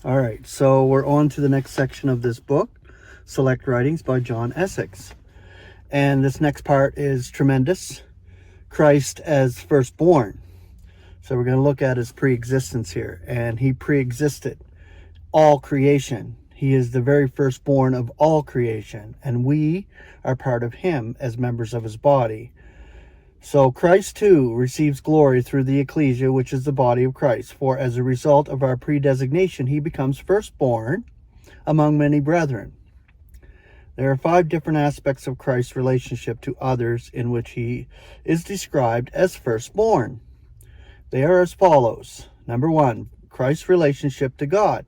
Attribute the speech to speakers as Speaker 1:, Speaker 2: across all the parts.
Speaker 1: All right, so we're on to the next section of this book, Select Writings by John Essex. And this next part is tremendous. Christ as firstborn. So we're going to look at his pre-existence here. And he pre-existed all creation. He is the very firstborn of all creation. And we are part of him as members of his body. So Christ too receives glory through the ecclesia, which is the body of Christ. For as a result of our predesignation, he becomes firstborn among many brethren. There are 5 different aspects of Christ's relationship to others in which he is described as firstborn. They are as follows. Number 1, Christ's relationship to God.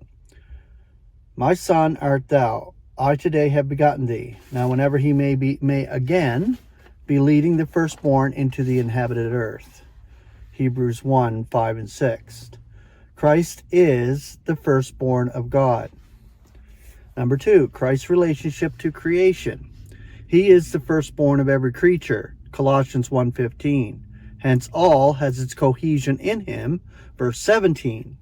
Speaker 1: My son art thou, I today have begotten thee. Now whenever he may again be leading the firstborn into the inhabited earth. Hebrews 1, 5 and 6. Christ is the firstborn of God. Number 2, Christ's relationship to creation. He is the firstborn of every creature. Colossians 1:15. Hence all has its cohesion in him. Verse 17.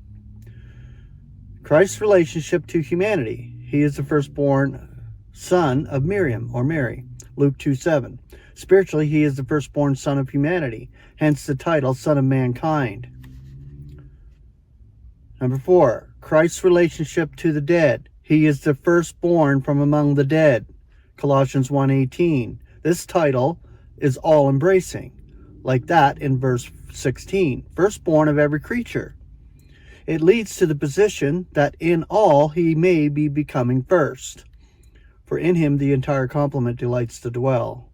Speaker 1: Christ's relationship to humanity. He is the firstborn son of Miriam or Mary. Luke 2:7. Spiritually, he is the firstborn son of humanity, hence the title Son of Mankind. Number 4, Christ's relationship to the dead. He is the firstborn from among the dead. Colossians 1:18. This title is all-embracing, like that in verse 16, firstborn of every creature. It leads to the position that in all he may be becoming first, for in him the entire complement delights to dwell.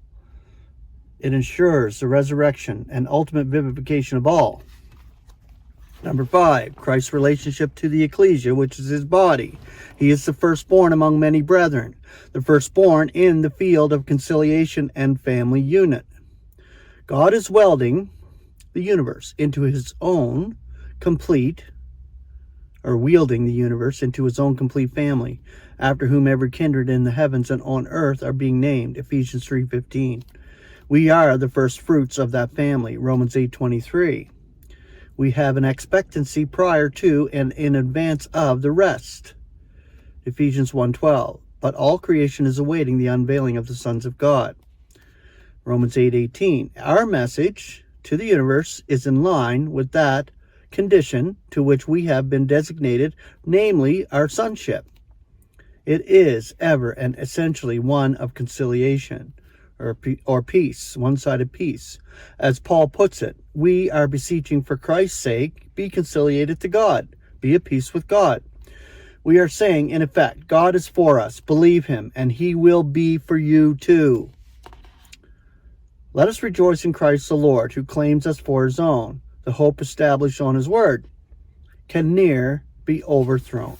Speaker 1: It ensures the resurrection and ultimate vivification of all. Number 5, Christ's relationship to the ecclesia, which is his body. He is the firstborn among many brethren, the firstborn in the field of conciliation and family unit. God is welding the universe into his own complete, or wielding the universe into his own complete family, after whom every kindred in the heavens and on earth are being named. Ephesians 3:15. We are the first fruits of that family. Romans 8:23. We have an expectancy prior to and in advance of the rest. Ephesians 1:12. But all creation is awaiting the unveiling of the sons of God. Romans 8:18. Our message to the universe is in line with that condition to which we have been designated, namely our sonship. It is ever and essentially one of conciliation, or peace, one-sided peace. As Paul puts it, we are beseeching for Christ's sake, be conciliated to God, be at peace with God. We are saying, in effect, God is for us, believe him, and he will be for you too. Let us rejoice in Christ the Lord, who claims us for his own. The hope established on his word can ne'er be overthrown.